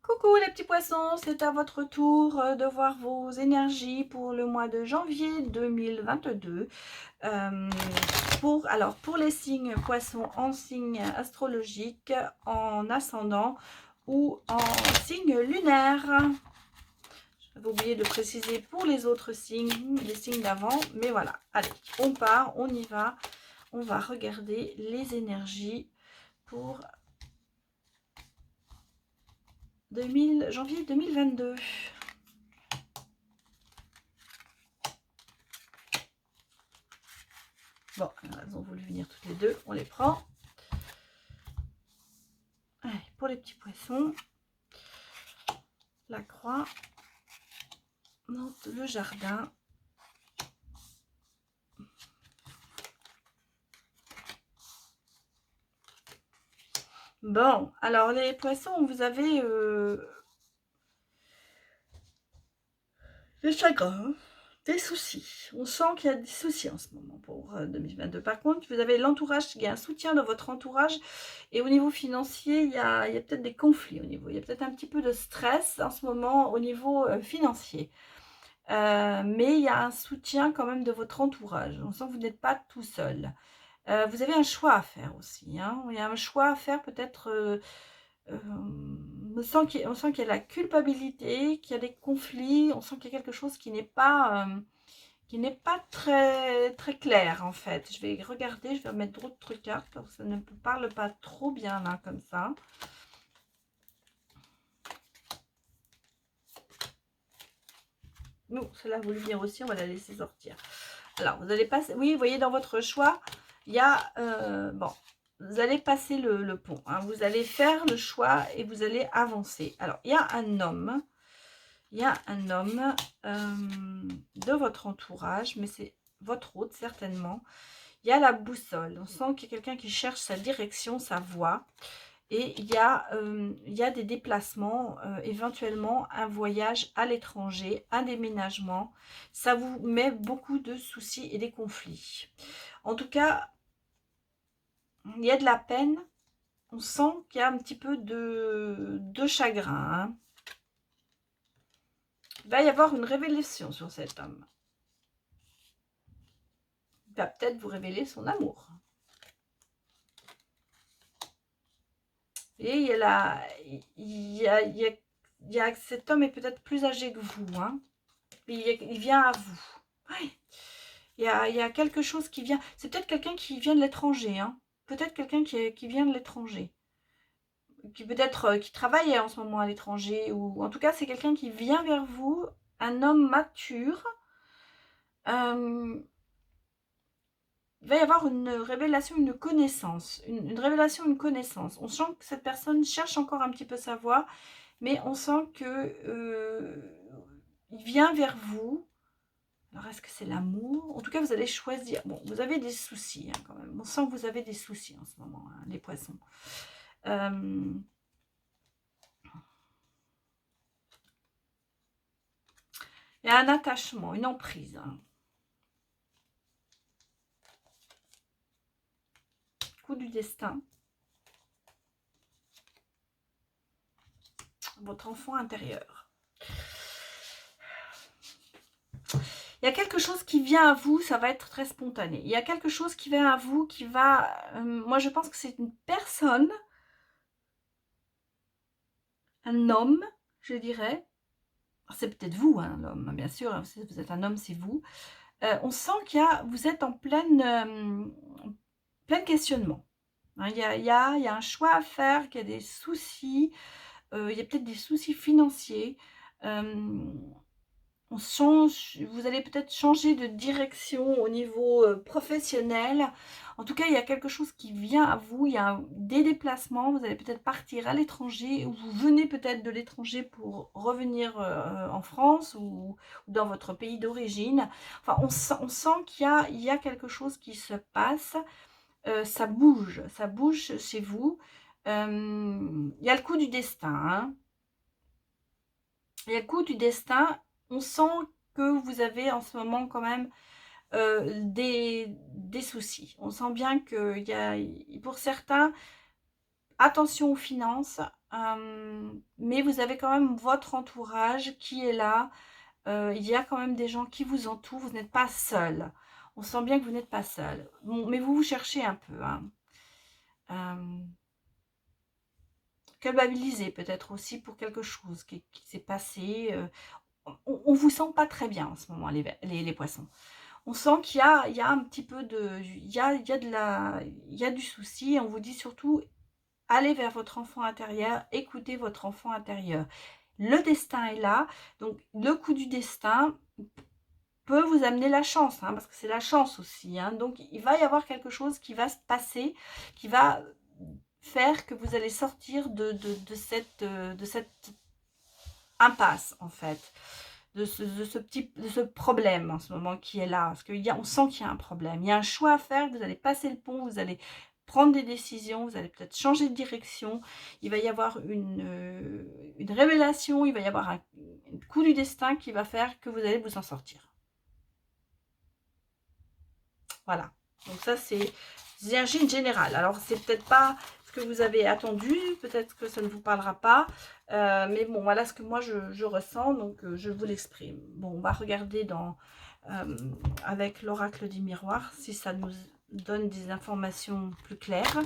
Coucou les petits poissons, c'est à votre tour de voir vos énergies pour le mois de janvier 2022. Pour les signes poissons en signe astrologique, en ascendant ou en signe lunaire. J'avais oublié de préciser pour les autres signes, les signes d'avant, mais voilà. Allez, on part, on y va. On va regarder les énergies pour janvier 2022. Bon, elles ont voulu venir toutes les deux, on les prend. Allez, pour les petits poissons, la croix, le jardin. Bon, alors les poissons, vous avez des chagrins, des soucis. On sent qu'il y a des soucis en ce moment pour 2022. Par contre, vous avez l'entourage, il y a un soutien dans votre entourage. Et au niveau financier, il y a peut-être des conflits au niveau. Il y a peut-être un petit peu de stress en ce moment au niveau financier. Mais il y a un soutien quand même de votre entourage. On sent que vous n'êtes pas tout seul. Vous avez un choix à faire aussi, hein. Il y a un choix à faire peut-être, on sent qu'il y a la culpabilité, qu'il y a des conflits, on sent qu'il y a quelque chose qui n'est pas très, très clair en fait. Je vais regarder, je vais mettre d'autres cartes parce que ça ne me parle pas trop bien là comme ça. Non, celle-là voulu venir aussi, on va la laisser sortir. Alors, vous allez passer, oui, vous voyez dans votre choix, il y a, bon, vous allez passer le pont, hein, vous allez faire le choix et vous allez avancer. Alors, il y a un homme de votre entourage, mais c'est votre hôte certainement. Il y a la boussole, on sent qu'il y a quelqu'un qui cherche sa direction, sa voie. Et il y a des déplacements, éventuellement un voyage à l'étranger, un déménagement. Ça vous met beaucoup de soucis et des conflits. En tout cas, il y a de la peine. On sent qu'il y a un petit peu de chagrin, hein. Il va y avoir une révélation sur cet homme. Il va peut-être vous révéler son amour. Et cet homme est peut-être plus âgé que vous, hein. Il vient à vous. Ouais. Il y a quelque chose qui vient. C'est peut-être quelqu'un qui vient de l'étranger, hein. Peut-être quelqu'un qui vient de l'étranger. Qui peut-être qui travaille en ce moment à l'étranger. Ou en tout cas, c'est quelqu'un qui vient vers vous. Un homme mature. Il va y avoir une révélation, une connaissance. Une révélation, une connaissance. On sent que cette personne cherche encore un petit peu sa voie. Mais on sent que il vient vers vous. Alors, est-ce que c'est l'amour? En tout cas, vous allez choisir. Bon, vous avez des soucis, hein, quand même. On sent que vous avez des soucis en ce moment, hein, les poissons. Il y a un attachement, une emprise, hein. Coup du destin. Votre enfant intérieur. Il y a quelque chose qui vient à vous, ça va être très spontané. Il y a quelque chose qui vient à vous qui va... moi, je pense que c'est une personne, un homme, je dirais. C'est peut-être vous, hein, l'homme, bien sûr. Si vous êtes un homme, c'est vous. On sent vous êtes en plein questionnement. Hein, il y a un choix à faire, qu'il y a des soucis. Il y a peut-être des soucis financiers. Vous allez peut-être changer de direction au niveau professionnel. En tout cas, il y a quelque chose qui vient à vous. Il y a des déplacements. Vous allez peut-être partir à l'étranger ou vous venez peut-être de l'étranger pour revenir en France ou dans votre pays d'origine. Enfin, on sent qu'il y a quelque chose qui se passe. Ça bouge chez vous. Il y a le coup du destin, hein. Il y a le coup du destin. On sent que vous avez en ce moment quand même des soucis. On sent bien qu'il y a, pour certains, attention aux finances. mais vous avez quand même votre entourage qui est là. Il y a quand même des gens qui vous entourent, vous n'êtes pas seul. On sent bien que vous n'êtes pas seul. Bon, mais vous vous cherchez un peu, hein. Culpabilisé peut-être aussi pour quelque chose qui s'est passé. On vous sent pas très bien en ce moment, les poissons. On sent il y a un petit peu de... il y a du souci. Et on vous dit surtout, allez vers votre enfant intérieur, écoutez votre enfant intérieur. Le destin est là, donc le coup du destin peut vous amener la chance, hein, parce que c'est la chance aussi, hein. Donc il va y avoir quelque chose qui va se passer, qui va faire que vous allez sortir de cette impasse, en fait, de ce problème en ce moment qui est là, parce qu'on sent qu'il y a un problème, il y a un choix à faire, vous allez passer le pont, vous allez prendre des décisions, vous allez peut-être changer de direction, il va y avoir une révélation, il va y avoir un coup du destin qui va faire que vous allez vous en sortir. Voilà, donc ça c'est l'énergie générale. Alors c'est peut-être pas ce que vous avez attendu, peut-être que ça ne vous parlera pas, mais bon, voilà ce que moi je ressens, donc je vous l'exprime. Bon, on va regarder avec l'oracle du miroir si ça nous donne des informations plus claires.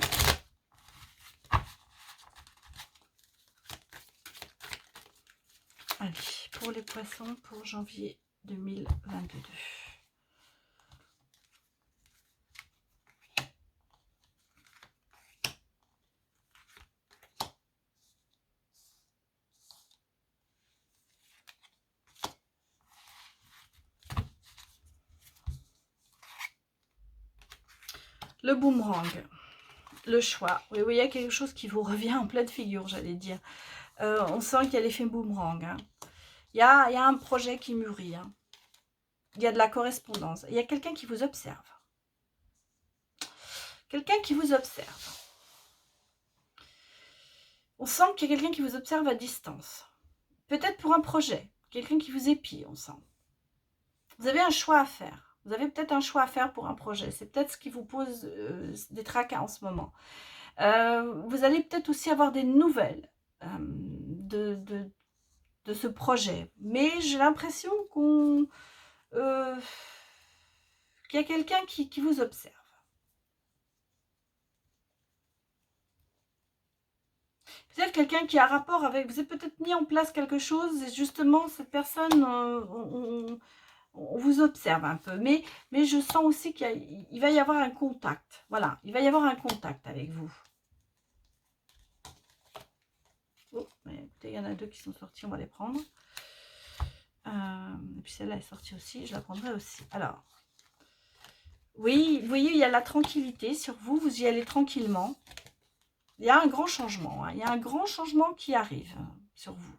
Allez, pour les poissons pour janvier 2022. Le boomerang, le choix. Oui, il y a quelque chose qui vous revient en pleine figure, j'allais dire. On sent qu'il y a l'effet boomerang. Hein. Il y a un projet qui mûrit. Hein. Il y a de la correspondance. Il y a quelqu'un qui vous observe. Quelqu'un qui vous observe. On sent qu'il y a quelqu'un qui vous observe à distance. Peut-être pour un projet. Quelqu'un qui vous épie, on sent. Vous avez un choix à faire. Vous avez peut-être un choix à faire pour un projet. C'est peut-être ce qui vous pose des tracas en ce moment. Vous allez peut-être aussi avoir des nouvelles de ce projet. Mais j'ai l'impression qu'il y a quelqu'un qui vous observe. Peut-être quelqu'un qui a rapport avec... Vous avez peut-être mis en place quelque chose et justement, cette personne, on vous observe un peu. Mais je sens aussi qu'il va y avoir un contact. Voilà, il va y avoir un contact avec vous. Oh, mais écoutez, il y en a deux qui sont sortis, on va les prendre. Et puis celle-là est sortie aussi, je la prendrai aussi. Alors, oui, vous voyez, il y a la tranquillité sur vous, vous y allez tranquillement. Il y a un grand changement, hein. Il y a un grand changement qui arrive sur vous.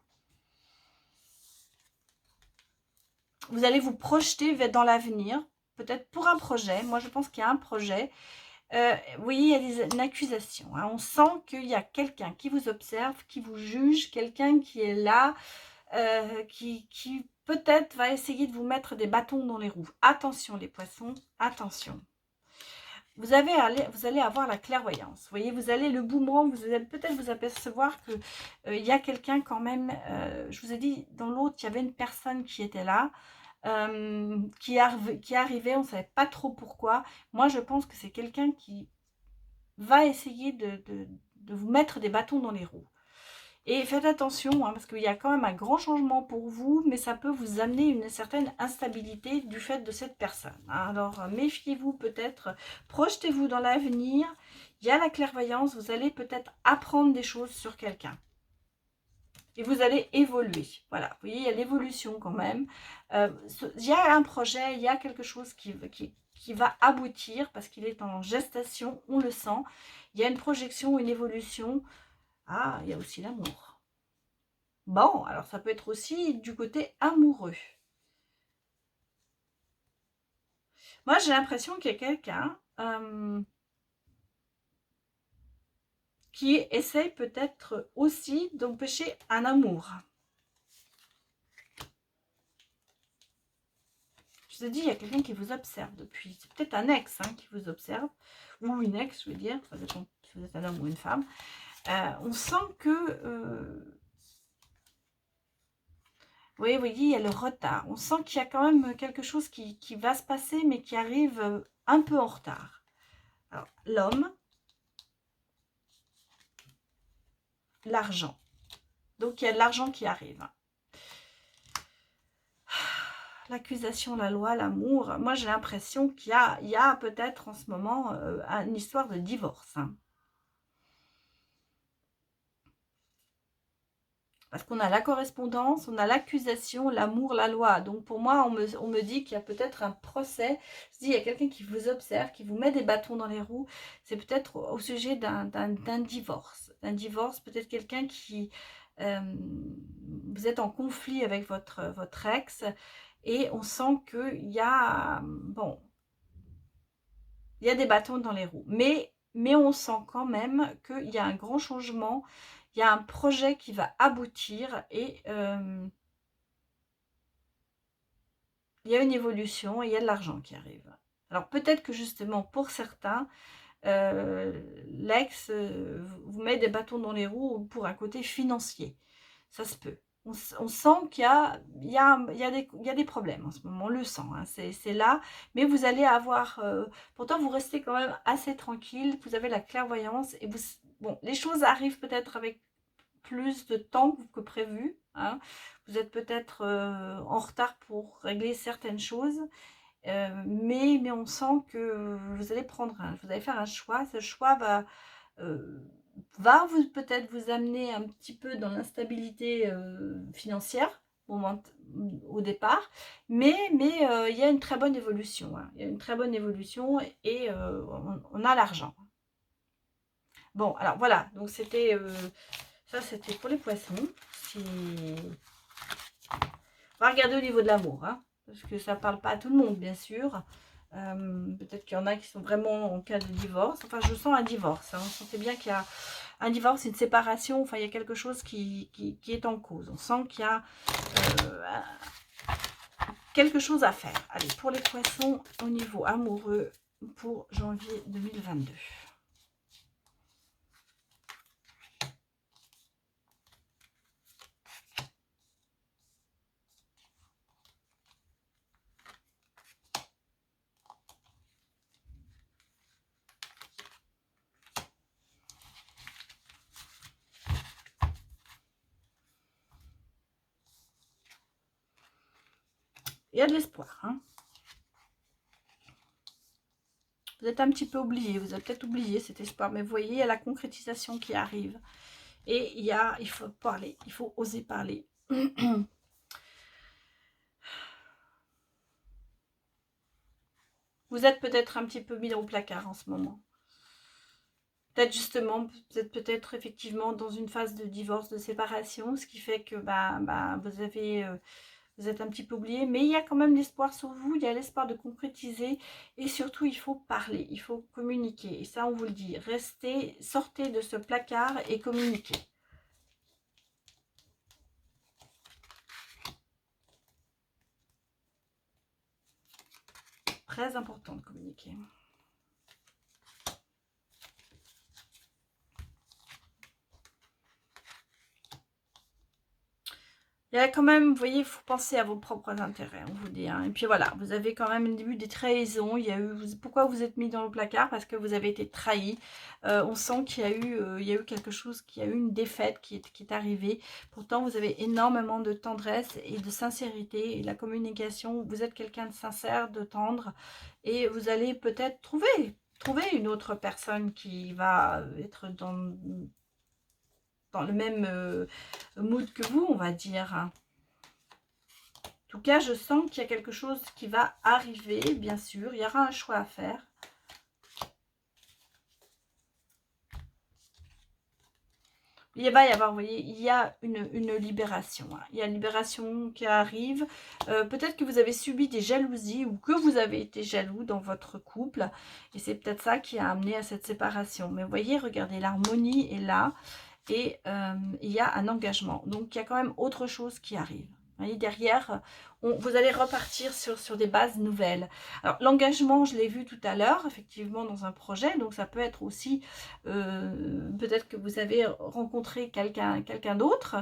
Vous allez vous projeter dans l'avenir, peut-être pour un projet. Moi, je pense qu'il y a un projet. Vous voyez, il y a une accusation. Hein. On sent qu'il y a quelqu'un qui vous observe, qui vous juge, quelqu'un qui est là, qui peut-être va essayer de vous mettre des bâtons dans les roues. Attention les poissons, attention. Vous allez avoir la clairvoyance. Vous voyez, vous allez le boomerang, vous allez peut-être vous apercevoir que il y a quelqu'un quand même, je vous ai dit, dans l'autre, il y avait une personne qui était là, qui arrivait, on ne savait pas trop pourquoi. Moi, je pense que c'est quelqu'un qui va essayer de vous mettre des bâtons dans les roues. Et faites attention, hein, parce qu'il y a quand même un grand changement pour vous, mais ça peut vous amener une certaine instabilité du fait de cette personne. Hein. Alors, méfiez-vous peut-être, projetez-vous dans l'avenir. Il y a la clairvoyance, vous allez peut-être apprendre des choses sur quelqu'un. Et vous allez évoluer. Voilà, vous voyez, il y a l'évolution quand même. Il y a un projet, il y a quelque chose qui va aboutir, parce qu'il est en gestation, on le sent. Il y a une projection, une évolution. Ah, il y a aussi l'amour. Bon, alors ça peut être aussi du côté amoureux. Moi, j'ai l'impression qu'il y a quelqu'un qui essaye peut-être aussi d'empêcher un amour. Je vous ai dit, il y a quelqu'un qui vous observe depuis. C'est peut-être un ex qui vous observe. Ou une ex, je veux dire. Ça dépend si vous êtes un homme ou une femme. On sent que... oui, vous voyez, il y a le retard. On sent qu'il y a quand même quelque chose qui va se passer, mais qui arrive un peu en retard. Alors, l'homme, l'argent. Donc, il y a de l'argent qui arrive. L'accusation, la loi, l'amour. Moi, j'ai l'impression qu'il y a peut-être en ce moment une histoire de divorce. Hein. Parce qu'on a la correspondance, on a l'accusation, l'amour, la loi. Donc pour moi, on me dit qu'il y a peut-être un procès. Je dis, il y a quelqu'un qui vous observe, qui vous met des bâtons dans les roues. C'est peut-être au sujet d'un divorce. D'un divorce, peut-être quelqu'un qui... vous êtes en conflit avec votre ex. Et on sent qu'il y a... Bon, il y a des bâtons dans les roues. Mais on sent quand même qu'il y a un grand changement. Il y a un projet qui va aboutir et il y a une évolution et il y a de l'argent qui arrive. Alors peut-être que justement pour certains, l'ex vous met des bâtons dans les roues pour un côté financier. Ça se peut. On sent qu'il y a des problèmes en ce moment, on le sent, hein, c'est là. Mais vous allez avoir... pourtant, vous restez quand même assez tranquille, vous avez la clairvoyance et vous... Bon, les choses arrivent peut-être avec plus de temps que prévu. Hein. Vous êtes peut-être en retard pour régler certaines choses, mais on sent que vous allez vous allez faire un choix. Ce choix va vous peut-être vous amener un petit peu dans l'instabilité financière au départ, mais il y a une très bonne évolution. Hein. Il y a une très bonne évolution et on a l'argent. Bon, alors voilà, donc c'était... ça, c'était pour les poissons. On va regarder au niveau de l'amour, hein, parce que ça ne parle pas à tout le monde, bien sûr. Peut-être qu'il y en a qui sont vraiment en cas de divorce. Enfin, je sens un divorce. Hein. On sentait bien qu'il y a un divorce, une séparation. Enfin, il y a quelque chose qui est en cause. On sent qu'il y a quelque chose à faire. Allez, pour les poissons, au niveau amoureux, pour janvier 2022. Il y a de l'espoir. Hein. Vous êtes un petit peu oublié. Vous avez peut-être oublié cet espoir. Mais vous voyez, il y a la concrétisation qui arrive. Et il faut parler. Il faut oser parler. Vous êtes peut-être un petit peu mis au placard en ce moment. Peut-être justement, vous êtes peut-être effectivement dans une phase de divorce, de séparation, ce qui fait que vous êtes un petit peu oublié, mais il y a quand même l'espoir sur vous, il y a l'espoir de concrétiser et surtout il faut parler, il faut communiquer. Et ça on vous le dit, restez, sortez de ce placard et communiquez. Très important de communiquer. Il y a quand même, vous voyez, il faut penser à vos propres intérêts, on vous dit. Hein. Et puis voilà, vous avez quand même eu des trahisons. Il y a eu, pourquoi vous êtes mis dans le placard? Parce que vous avez été trahi. On sent qu'il y a eu quelque chose, qu'il y a eu une défaite qui est arrivée. Pourtant, vous avez énormément de tendresse et de sincérité. Et la communication, vous êtes quelqu'un de sincère, de tendre. Et vous allez peut-être trouver une autre personne qui va être dans le même mood que vous, on va dire. En tout cas, je sens qu'il y a quelque chose qui va arriver, bien sûr. Il y aura un choix à faire. Il va y avoir, vous voyez, il y a une libération. Hein. Il y a une libération qui arrive. Peut-être que vous avez subi des jalousies ou que vous avez été jaloux dans votre couple. Et c'est peut-être ça qui a amené à cette séparation. Mais vous voyez, regardez, l'harmonie est là. Et il y a un engagement. Donc, il y a quand même autre chose qui arrive. Vous voyez, derrière, vous allez repartir sur des bases nouvelles. Alors, l'engagement, je l'ai vu tout à l'heure, effectivement, dans un projet. Donc, ça peut être aussi, peut-être que vous avez rencontré quelqu'un d'autre,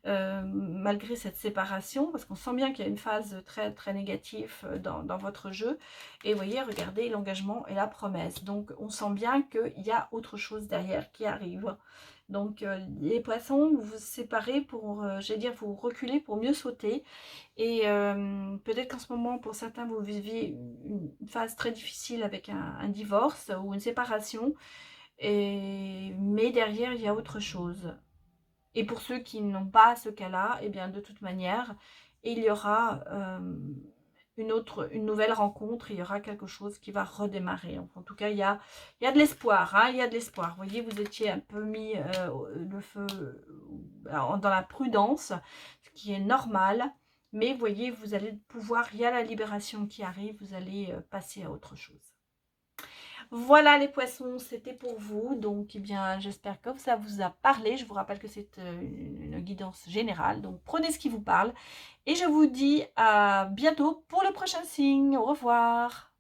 malgré cette séparation, parce qu'on sent bien qu'il y a une phase très, très négative dans votre jeu. Et vous voyez, regardez, l'engagement et la promesse. Donc, on sent bien qu'il y a autre chose derrière qui arrive. Donc, les poissons, vous vous séparez pour, j'allais dire, vous reculez pour mieux sauter. Et peut-être qu'en ce moment, pour certains, vous viviez une phase très difficile avec un divorce ou une séparation. Mais derrière, il y a autre chose. Et pour ceux qui n'ont pas ce cas-là, eh bien, de toute manière, il y aura une nouvelle rencontre, il y aura quelque chose qui va redémarrer. En tout cas, il y a de l'espoir, hein, il y a de l'espoir. Vous voyez, vous étiez un peu mis le feu dans la prudence, ce qui est normal. Mais vous voyez, vous allez pouvoir, il y a la libération qui arrive, vous allez passer à autre chose. Voilà les poissons, c'était pour vous. Donc, eh bien, j'espère que ça vous a parlé. Je vous rappelle que c'est une guidance générale. Donc, prenez ce qui vous parle. Et je vous dis à bientôt pour le prochain signe. Au revoir.